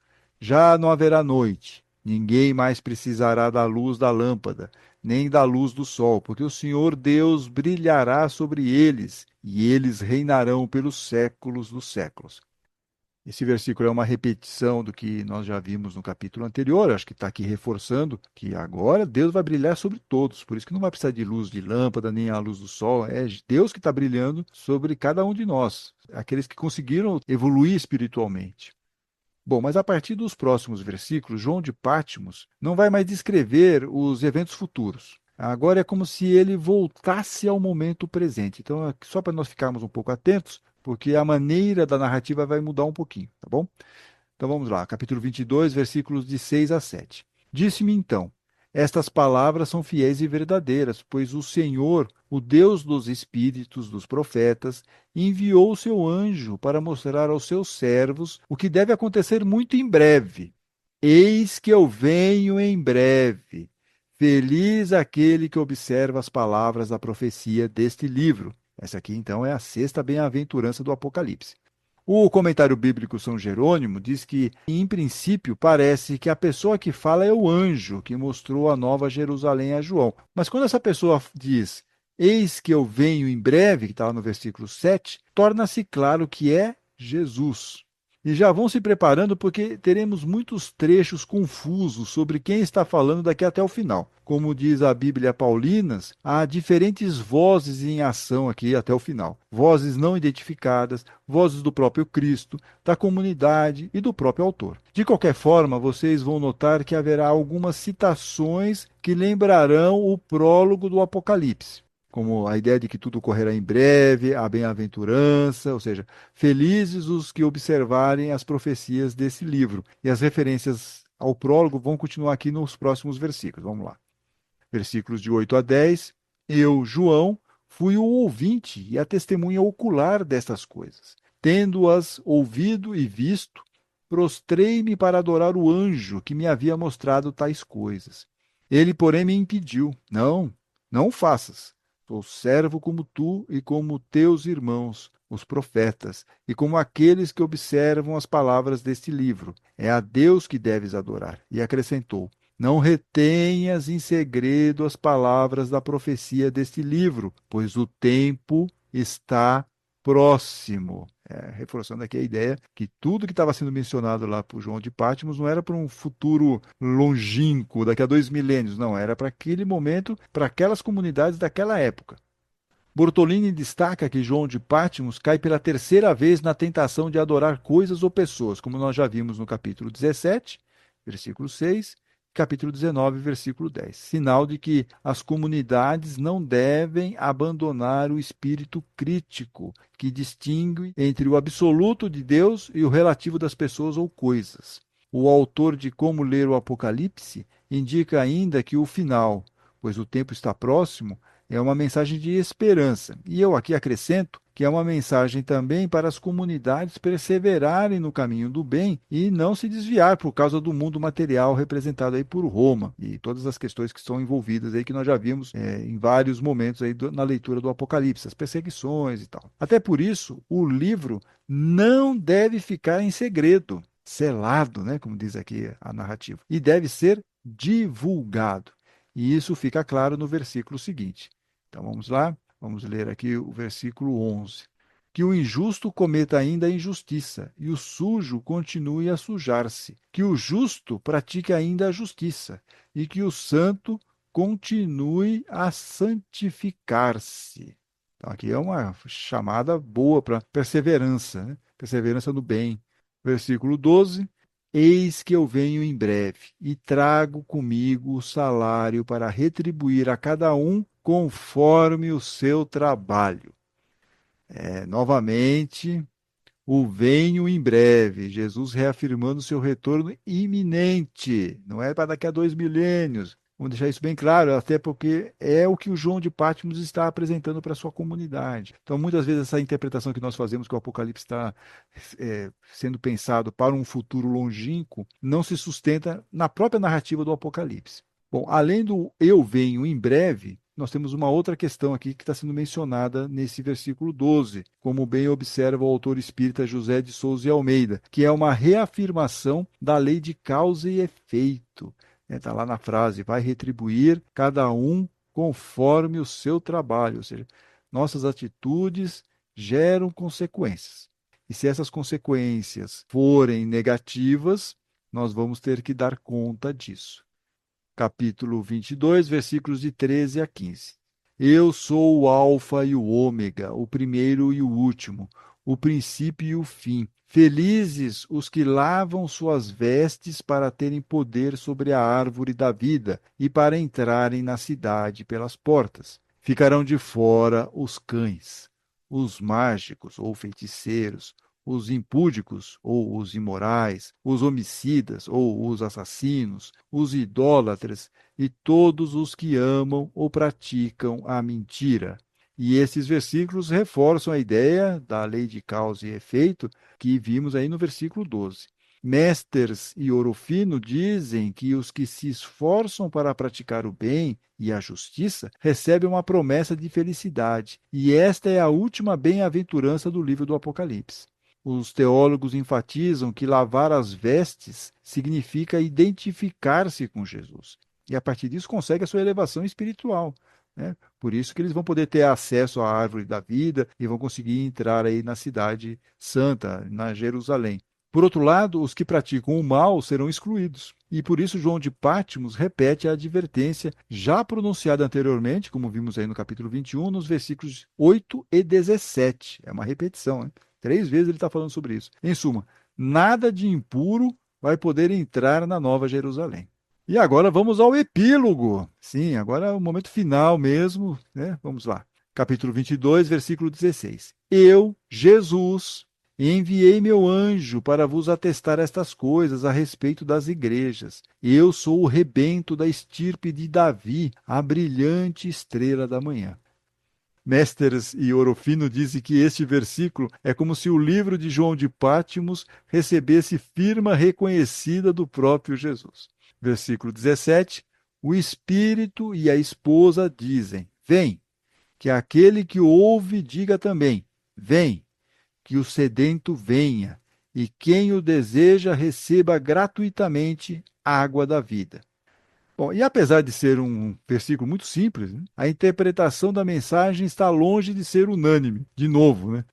Já não haverá noite, ninguém mais precisará da luz da lâmpada, nem da luz do sol, porque o Senhor Deus brilhará sobre eles, e eles reinarão pelos séculos dos séculos. Esse versículo é uma repetição do que nós já vimos no capítulo anterior, acho que está aqui reforçando que agora Deus vai brilhar sobre todos, por isso que não vai precisar de luz de lâmpada, nem a luz do sol, é Deus que está brilhando sobre cada um de nós, aqueles que conseguiram evoluir espiritualmente. Bom, mas a partir dos próximos versículos, João de Patmos não vai mais descrever os eventos futuros. Agora é como se ele voltasse ao momento presente. Então, só para nós ficarmos um pouco atentos, porque a maneira da narrativa vai mudar um pouquinho, tá bom? Então vamos lá, capítulo 22, versículos de 6 a 7. Disse-me então: estas palavras são fiéis e verdadeiras, pois o Senhor, o Deus dos espíritos dos profetas, enviou o seu anjo para mostrar aos seus servos o que deve acontecer muito em breve. Eis que eu venho em breve. Feliz aquele que observa as palavras da profecia deste livro. Essa aqui, então, é a sexta bem-aventurança do Apocalipse. O comentário bíblico São Jerônimo diz que, em princípio, parece que a pessoa que fala é o anjo que mostrou a Nova Jerusalém a João. Mas quando essa pessoa diz, eis que eu venho em breve, que está lá no versículo 7, torna-se claro que é Jesus. E já vão se preparando porque teremos muitos trechos confusos sobre quem está falando daqui até o final. Como diz a Bíblia Paulinas, há diferentes vozes em ação aqui até o final. Vozes não identificadas, vozes do próprio Cristo, da comunidade e do próprio autor. De qualquer forma, vocês vão notar que haverá algumas citações que lembrarão o prólogo do Apocalipse, como a ideia de que tudo ocorrerá em breve, a bem-aventurança, ou seja, felizes os que observarem as profecias desse livro. E as referências ao prólogo vão continuar aqui nos próximos versículos. Vamos lá. Versículos de 8 a 10. Eu, João, fui o ouvinte e a testemunha ocular destas coisas. Tendo-as ouvido e visto, prostrei-me para adorar o anjo que me havia mostrado tais coisas. Ele, porém, me impediu. Não, não o faças. Sou servo como tu e como teus irmãos, os profetas, e como aqueles que observam as palavras deste livro. É a Deus que deves adorar. E acrescentou: não retenhas em segredo as palavras da profecia deste livro, pois o tempo está próximo. Reforçando aqui a ideia que tudo que estava sendo mencionado lá por João de Patmos não era para um futuro longínquo, daqui a 2 milênios, não, era para aquele momento, para aquelas comunidades daquela época. Bortolini destaca que João de Patmos cai pela terceira vez na tentação de adorar coisas ou pessoas, como nós já vimos no capítulo 17, versículo 6, capítulo 19, versículo 10. Sinal de que as comunidades não devem abandonar o espírito crítico, que distingue entre o absoluto de Deus e o relativo das pessoas ou coisas. O autor de Como Ler o Apocalipse indica ainda que o final, pois o tempo está próximo, é uma mensagem de esperança. E eu aqui acrescento que é uma mensagem também para as comunidades perseverarem no caminho do bem e não se desviar por causa do mundo material representado aí por Roma e todas as questões que estão envolvidas aí que nós já vimos em vários momentos aí na leitura do Apocalipse, as perseguições e tal. Até por isso, o livro não deve ficar em segredo, selado, né, como diz aqui a narrativa, e deve ser divulgado. E isso fica claro no versículo seguinte. Então vamos lá, vamos ler aqui o versículo 11. Que o injusto cometa ainda a injustiça e o sujo continue a sujar-se. Que o justo pratique ainda a justiça e que o santo continue a santificar-se. Então aqui é uma chamada boa para perseverança, né? Perseverança no bem. Versículo 12. Eis que eu venho em breve e trago comigo o salário para retribuir a cada um conforme o seu trabalho. Novamente, o venho em breve, Jesus reafirmando seu retorno iminente, não é para daqui a 2 milênios. Vamos deixar isso bem claro, até porque é o que o João de Patmos está apresentando para a sua comunidade. Então, muitas vezes, essa interpretação que nós fazemos que o Apocalipse está sendo pensado para um futuro longínquo não se sustenta na própria narrativa do Apocalipse. Bom, além do eu venho em breve, nós temos uma outra questão aqui que está sendo mencionada nesse versículo 12, como bem observa o autor espírita José de Souza e Almeida, que é uma reafirmação da lei de causa e efeito. Está lá na frase, vai retribuir cada um conforme o seu trabalho, ou seja, nossas atitudes geram consequências. E se essas consequências forem negativas, nós vamos ter que dar conta disso. Capítulo 22, versículos de 13 a 15. Eu sou o Alfa e o Ômega, o primeiro e o último, o princípio e o fim. Felizes os que lavam suas vestes para terem poder sobre a árvore da vida e para entrarem na cidade pelas portas. Ficarão de fora os cães, os mágicos ou feiticeiros, os impúdicos ou os imorais, os homicidas ou os assassinos, os idólatras e todos os que amam ou praticam a mentira. E esses versículos reforçam a ideia da lei de causa e efeito que vimos aí no versículo 12. Mesters e Ouro Fino dizem que os que se esforçam para praticar o bem e a justiça recebem uma promessa de felicidade, e esta é a última bem-aventurança do livro do Apocalipse. Os teólogos enfatizam que lavar as vestes significa identificar-se com Jesus. E a partir disso consegue a sua elevação espiritual, né? Por isso que eles vão poder ter acesso à árvore da vida e vão conseguir entrar aí na cidade santa, na Jerusalém. Por outro lado, os que praticam o mal serão excluídos. E por isso João de Patmos repete a advertência já pronunciada anteriormente, como vimos aí no capítulo 21, nos versículos 8 e 17. É uma repetição, né? 3 vezes ele está falando sobre isso. Em suma, nada de impuro vai poder entrar na Nova Jerusalém. E agora vamos ao epílogo. Sim, agora é o momento final mesmo, né? Vamos lá. Capítulo 22, versículo 16. Eu, Jesus, enviei meu anjo para vos atestar estas coisas a respeito das igrejas. Eu sou o rebento da estirpe de Davi, a brilhante estrela da manhã. Mesters e Orofino dizem que este versículo é como se o livro de João de Patmos recebesse firma reconhecida do próprio Jesus. Versículo 17: o Espírito e a esposa dizem: vem, que aquele que ouve diga também: vem, que o sedento venha, e quem o deseja receba gratuitamente água da vida. Bom, e apesar de ser um versículo muito simples, né, a interpretação da mensagem está longe de ser unânime. De novo, né?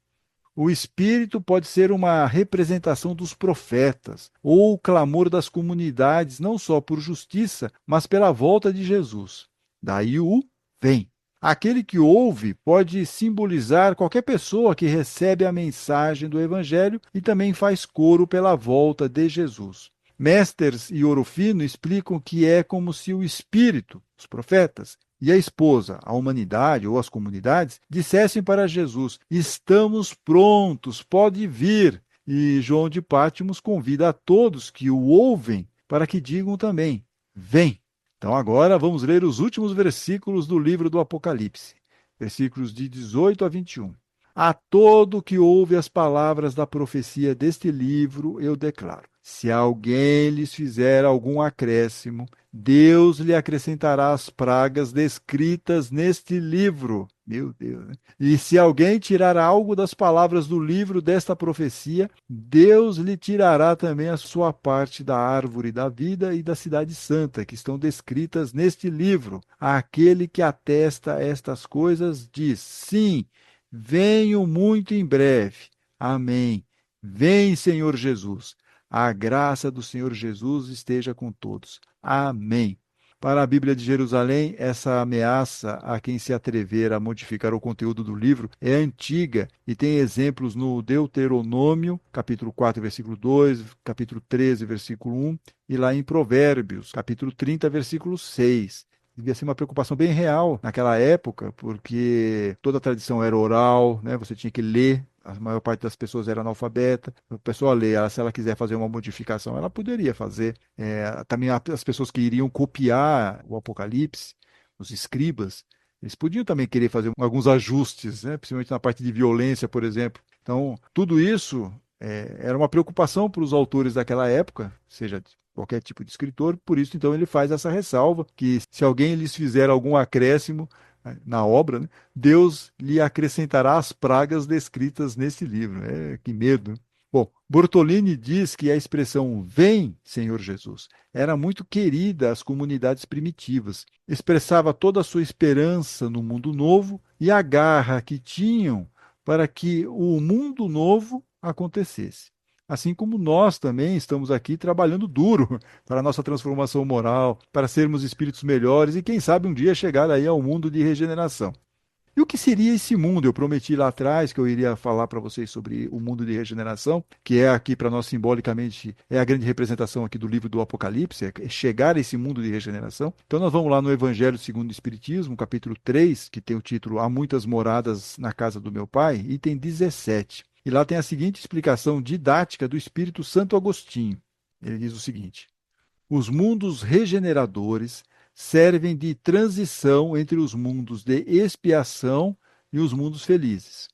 O Espírito pode ser uma representação dos profetas, ou o clamor das comunidades, não só por justiça, mas pela volta de Jesus. Daí o vem. Aquele que ouve pode simbolizar qualquer pessoa que recebe a mensagem do Evangelho e também faz coro pela volta de Jesus. Mesters e Orofino explicam que é como se o Espírito, os profetas, e a esposa, a humanidade ou as comunidades, dissessem para Jesus: estamos prontos, pode vir. E João de Patmos convida a todos que o ouvem para que digam também: vem. Então agora vamos ler os últimos versículos do livro do Apocalipse, versículos de 18 a 21. A todo que ouve as palavras da profecia deste livro, eu declaro: se alguém lhes fizer algum acréscimo, Deus lhe acrescentará as pragas descritas neste livro. Meu Deus, né? E se alguém tirar algo das palavras do livro desta profecia, Deus lhe tirará também a sua parte da árvore da vida e da cidade santa, que estão descritas neste livro. Aquele que atesta estas coisas diz: sim, venho muito em breve. Amém. Vem, Senhor Jesus. A graça do Senhor Jesus esteja com todos. Amém. Para a Bíblia de Jerusalém, essa ameaça a quem se atrever a modificar o conteúdo do livro é antiga e tem exemplos no Deuteronômio, capítulo 4, versículo 2, capítulo 13, versículo 1, e lá em Provérbios, capítulo 30, versículo 6. Devia ser uma preocupação bem real naquela época, porque toda a tradição era oral, né? Você tinha que ler, a maior parte das pessoas era analfabeta. A pessoa lê, se ela quiser fazer uma modificação, ela poderia fazer. Também as pessoas que iriam copiar o Apocalipse, os escribas, eles podiam também querer fazer alguns ajustes, né? Principalmente na parte de violência, por exemplo. Então, tudo isso era uma preocupação para os autores daquela época, seja qualquer tipo de escritor, por isso então ele faz essa ressalva, que se alguém lhes fizer algum acréscimo na obra, né, Deus lhe acrescentará as pragas descritas nesse livro. Que medo. Bom, Bortolini diz que a expressão vem, Senhor Jesus, era muito querida às comunidades primitivas. Expressava toda a sua esperança no mundo novo e a garra que tinham para que o mundo novo acontecesse. Assim como nós também estamos aqui trabalhando duro para a nossa transformação moral, para sermos espíritos melhores e, quem sabe, um dia chegar aí ao mundo de regeneração. E o que seria esse mundo? Eu prometi lá atrás que eu iria falar para vocês sobre o mundo de regeneração, que é aqui para nós simbolicamente, é a grande representação aqui do livro do Apocalipse, é chegar a esse mundo de regeneração. Então nós vamos lá no Evangelho segundo o Espiritismo, capítulo 3, que tem o título Há muitas moradas na casa do meu Pai, item 17. E lá tem a seguinte explicação didática do Espírito Santo Agostinho. Ele diz o seguinte: os mundos regeneradores servem de transição entre os mundos de expiação e os mundos felizes.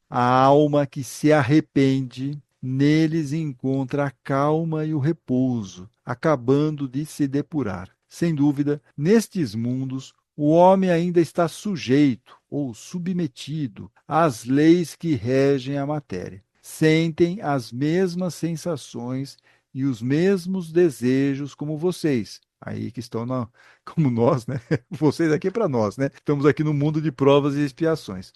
A alma que se arrepende, neles encontra a calma e o repouso, acabando de se depurar. Sem dúvida, nestes mundos, o homem ainda está sujeito ou submetido às leis que regem a matéria. sentem as mesmas sensações e os mesmos desejos como vocês. Aí que estão como nós, né? Vocês aqui para nós, né? Estamos aqui no mundo de provas e expiações.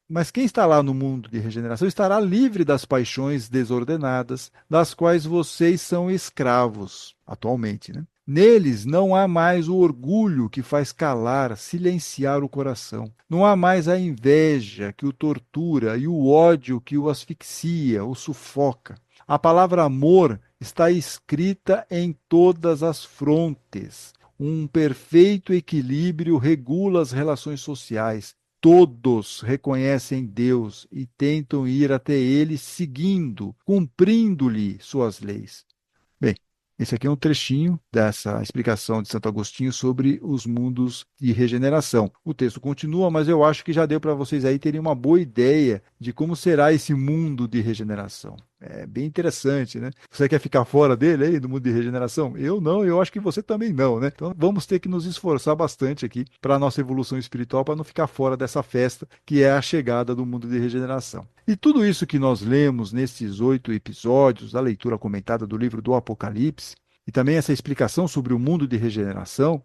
Mas quem está lá no mundo de regeneração estará livre das paixões desordenadas, das quais vocês são escravos atualmente, né? Neles não há mais o orgulho que faz calar, silenciar o coração. Não há mais a inveja que o tortura e o ódio que o asfixia, o sufoca. A palavra amor está escrita em todas as frontes. Um perfeito equilíbrio regula as relações sociais. Todos reconhecem Deus e tentam ir até Ele seguindo, cumprindo-lhe suas leis. Bem, esse aqui é um trechinho dessa explicação de Santo Agostinho sobre os mundos de regeneração. O texto continua, mas eu acho que já deu para vocês aí terem uma boa ideia de como será esse mundo de regeneração. É bem interessante, né? Você quer ficar fora dele aí, do mundo de regeneração? Eu não, eu acho que você também não, né? Então vamos ter que nos esforçar bastante aqui para a nossa evolução espiritual, para não ficar fora dessa festa que é a chegada do mundo de regeneração. E tudo isso que nós lemos nesses 8 episódios da leitura comentada do livro do Apocalipse, e também essa explicação sobre o mundo de regeneração,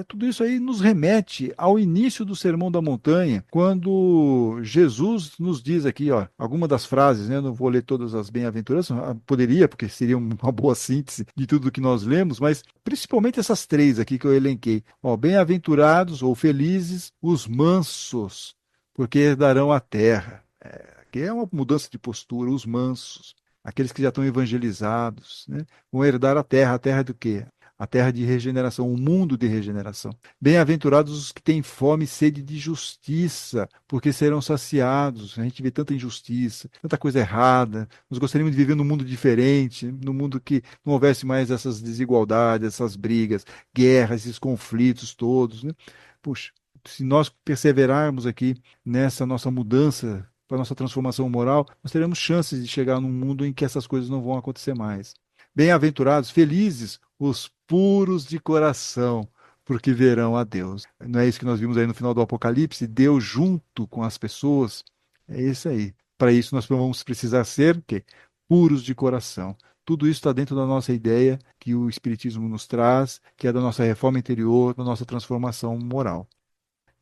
tudo isso aí nos remete ao início do Sermão da Montanha, quando Jesus nos diz aqui, ó, algumas das frases, né, eu não vou ler todas as bem-aventuranças, poderia, porque seria uma boa síntese de tudo que nós lemos, mas principalmente essas três aqui que eu elenquei. Ó, bem-aventurados ou felizes os mansos, porque herdarão a terra. Que é uma mudança de postura, os mansos, aqueles que já estão evangelizados, né, vão herdar a terra do quê? A terra de regeneração, o mundo de regeneração. Bem-aventurados os que têm fome e sede de justiça, porque serão saciados. A gente vê tanta injustiça, tanta coisa errada. Nós gostaríamos de viver num mundo diferente, num mundo que não houvesse mais essas desigualdades, essas brigas, guerras, esses conflitos todos, né? Puxa, se nós perseverarmos aqui nessa nossa mudança para a nossa transformação moral, nós teremos chances de chegar num mundo em que essas coisas não vão acontecer mais. Bem-aventurados, felizes, os puros de coração, porque verão a Deus. Não é isso que nós vimos aí no final do Apocalipse? Deus junto com as pessoas? É isso aí. Para isso nós vamos precisar ser o quê? Puros de coração. Tudo isso está dentro da nossa ideia que o Espiritismo nos traz, que é da nossa reforma interior, da nossa transformação moral.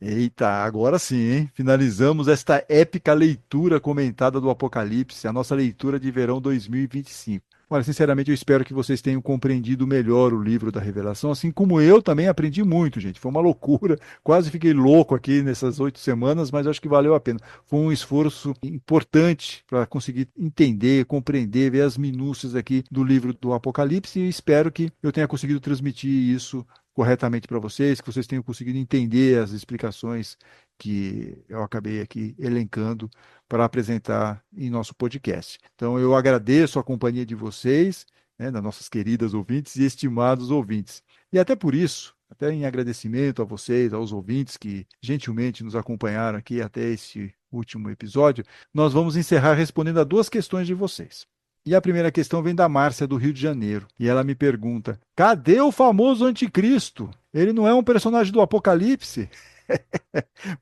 Eita, agora sim, hein? Finalizamos esta épica leitura comentada do Apocalipse, a nossa leitura de verão 2025. Olha, sinceramente, eu espero que vocês tenham compreendido melhor o livro da Revelação, assim como eu também aprendi muito, gente. Foi uma loucura, quase fiquei louco aqui nessas 8 semanas, mas acho que valeu a pena. Foi um esforço importante para conseguir entender, compreender, ver as minúcias aqui do livro do Apocalipse e espero que eu tenha conseguido transmitir isso corretamente para vocês, que vocês tenham conseguido entender as explicações que eu acabei aqui elencando para apresentar em nosso podcast. Então, eu agradeço a companhia de vocês, né, das nossas queridas ouvintes e estimados ouvintes. E até por isso, até em agradecimento a vocês, aos ouvintes que gentilmente nos acompanharam aqui até esse último episódio, nós vamos encerrar respondendo a 2 questões de vocês. E a primeira questão vem da Márcia, do Rio de Janeiro. E ela me pergunta: cadê o famoso anticristo? Ele não é um personagem do Apocalipse?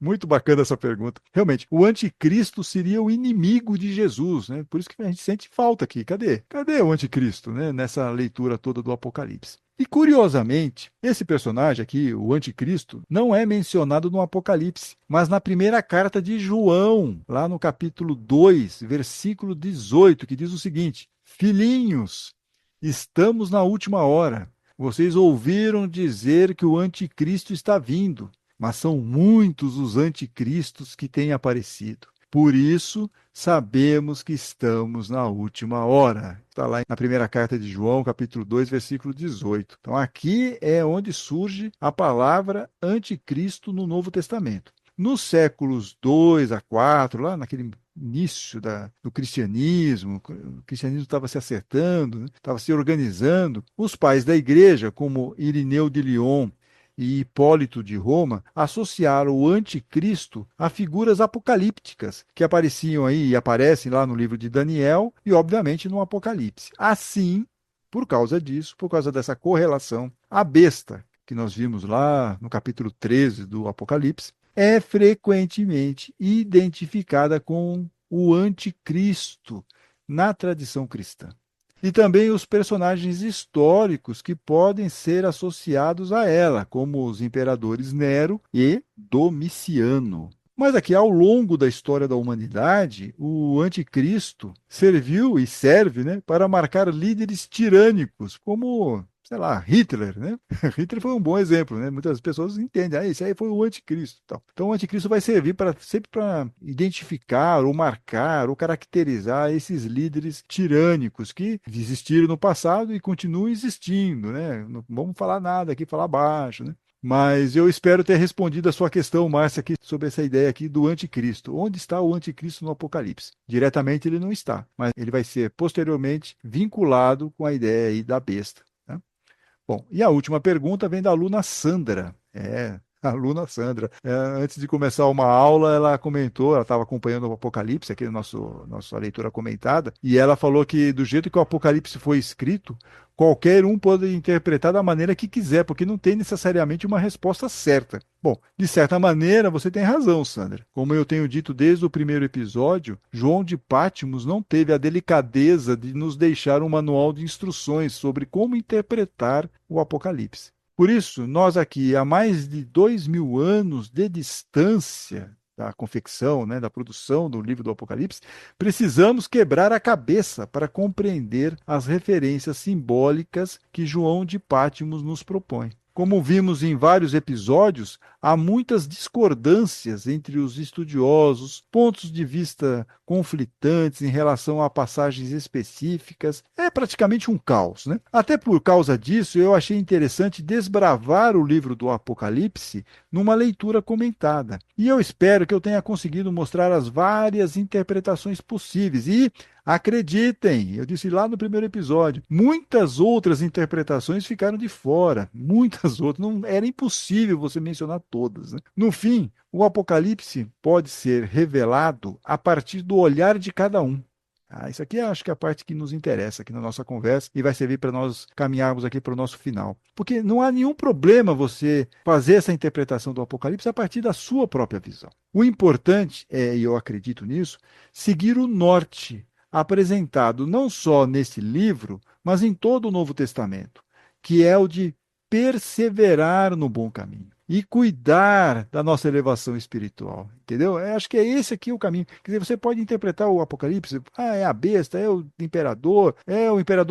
Muito bacana essa pergunta. Realmente, o anticristo seria o inimigo de Jesus, né? Por isso que a gente sente falta aqui. Cadê? Cadê o anticristo, né? Nessa leitura toda do Apocalipse. E curiosamente, esse personagem aqui, o anticristo, não é mencionado no Apocalipse, mas na primeira carta de João, lá no capítulo 2, versículo 18, que diz o seguinte: filhinhos, estamos na última hora. Vocês ouviram dizer que o anticristo está vindo, mas são muitos os anticristos que têm aparecido. Por isso, sabemos que estamos na última hora. Está lá na primeira carta de João, capítulo 2, versículo 18. Então, aqui é onde surge a palavra anticristo no Novo Testamento. Nos séculos 2 a 4, lá naquele início do cristianismo, o cristianismo estava se acertando, né? Estava se organizando, os pais da igreja, como Irineu de Lyon e Hipólito de Roma, associaram o anticristo a figuras apocalípticas que apareciam aí e aparecem lá no livro de Daniel e, obviamente, no Apocalipse. Assim, por causa disso, por causa dessa correlação, a besta, que nós vimos lá no capítulo 13 do Apocalipse, é frequentemente identificada com o anticristo, na tradição cristã. E também os personagens históricos que podem ser associados a ela, como os imperadores Nero e Domiciano. Mas aqui, ao longo da história da humanidade, o anticristo serviu e serve, né, para marcar líderes tirânicos, como, sei lá, Hitler, né? Hitler foi um bom exemplo, né? Muitas pessoas entendem, esse aí foi o anticristo. Tal. Então, o anticristo vai servir sempre para identificar, ou marcar, ou caracterizar esses líderes tirânicos que existiram no passado e continuam existindo, né? Não vamos falar nada aqui, falar baixo, né? Mas eu espero ter respondido a sua questão, Márcia, aqui sobre essa ideia aqui do anticristo. Onde está o anticristo no Apocalipse? Diretamente ele não está, mas ele vai ser posteriormente vinculado com a ideia aí da besta. Né? Bom, e a última pergunta vem da aluna Sandra. A aluna Sandra. Antes de começar uma aula, ela comentou, ela estava acompanhando o Apocalipse, aqui no nossa leitura comentada, e ela falou que do jeito que o Apocalipse foi escrito, qualquer um pode interpretar da maneira que quiser, porque não tem necessariamente uma resposta certa. Bom, de certa maneira, você tem razão, Sandra. Como eu tenho dito desde o primeiro episódio, João de Patmos não teve a delicadeza de nos deixar um manual de instruções sobre como interpretar o Apocalipse. Por isso, nós aqui, há mais de 2000 anos de distância da confecção, né, da produção do livro do Apocalipse, precisamos quebrar a cabeça para compreender as referências simbólicas que João de Patmos nos propõe. Como vimos em vários episódios, há muitas discordâncias entre os estudiosos, pontos de vista conflitantes em relação a passagens específicas. É praticamente um caos, né? Até por causa disso, eu achei interessante desbravar o livro do Apocalipse numa leitura comentada. E eu espero que eu tenha conseguido mostrar as várias interpretações possíveis. E acreditem, eu disse lá no primeiro episódio, muitas outras interpretações ficaram de fora, muitas outras, não era impossível você mencionar todas. Né? No fim, o Apocalipse pode ser revelado a partir do olhar de cada um. Isso aqui acho que é a parte que nos interessa aqui na nossa conversa e vai servir para nós caminharmos aqui para o nosso final. Porque não há nenhum problema você fazer essa interpretação do Apocalipse a partir da sua própria visão. O importante é, e eu acredito nisso, seguir o norte apresentado não só nesse livro, mas em todo o Novo Testamento, que é o de perseverar no bom caminho e cuidar da nossa elevação espiritual, entendeu? Eu acho que é esse aqui o caminho. Quer dizer, você pode interpretar o Apocalipse, é a besta, é o imperador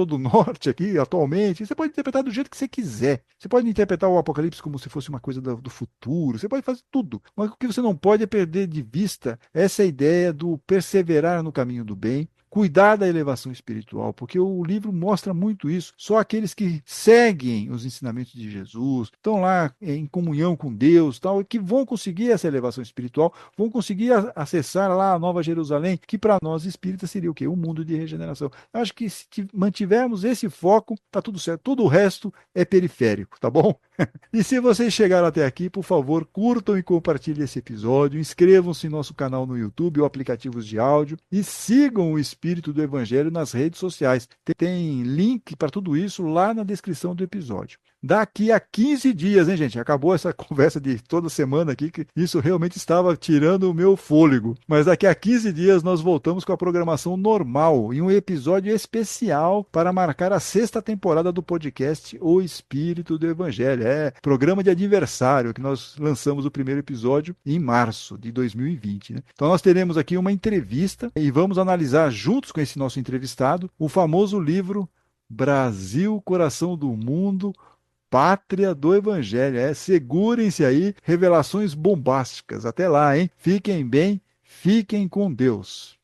do norte aqui, atualmente. Você pode interpretar do jeito que você quiser. Você pode interpretar o Apocalipse como se fosse uma coisa do futuro. Você pode fazer tudo. Mas o que você não pode é perder de vista essa ideia do perseverar no caminho do bem, cuidar da elevação espiritual, porque o livro mostra muito isso. Só aqueles que seguem os ensinamentos de Jesus, estão lá em comunhão com Deus, tal, que vão conseguir essa elevação espiritual, vão conseguir acessar lá a Nova Jerusalém, que para nós espíritas seria o quê? Um mundo de regeneração. Eu acho que se mantivermos esse foco, tá tudo certo. Todo o resto é periférico, tá bom? E se vocês chegaram até aqui, por favor, curtam e compartilhem esse episódio, inscrevam-se no nosso canal no YouTube ou aplicativos de áudio e sigam o Espírito do Evangelho nas redes sociais. Tem link para tudo isso lá na descrição do episódio. Daqui a 15 dias, hein, gente? Acabou essa conversa de toda semana aqui, que isso realmente estava tirando o meu fôlego. Mas daqui a 15 dias nós voltamos com a programação normal e um episódio especial para marcar a 6ª temporada do podcast O Espírito do Evangelho. É programa de aniversário, que nós lançamos o primeiro episódio em março de 2020. Né? Então nós teremos aqui uma entrevista e vamos analisar juntos com esse nosso entrevistado o famoso livro Brasil, Coração do Mundo, Pátria do Evangelho. Segurem-se aí, revelações bombásticas. Até lá, hein? Fiquem bem, fiquem com Deus.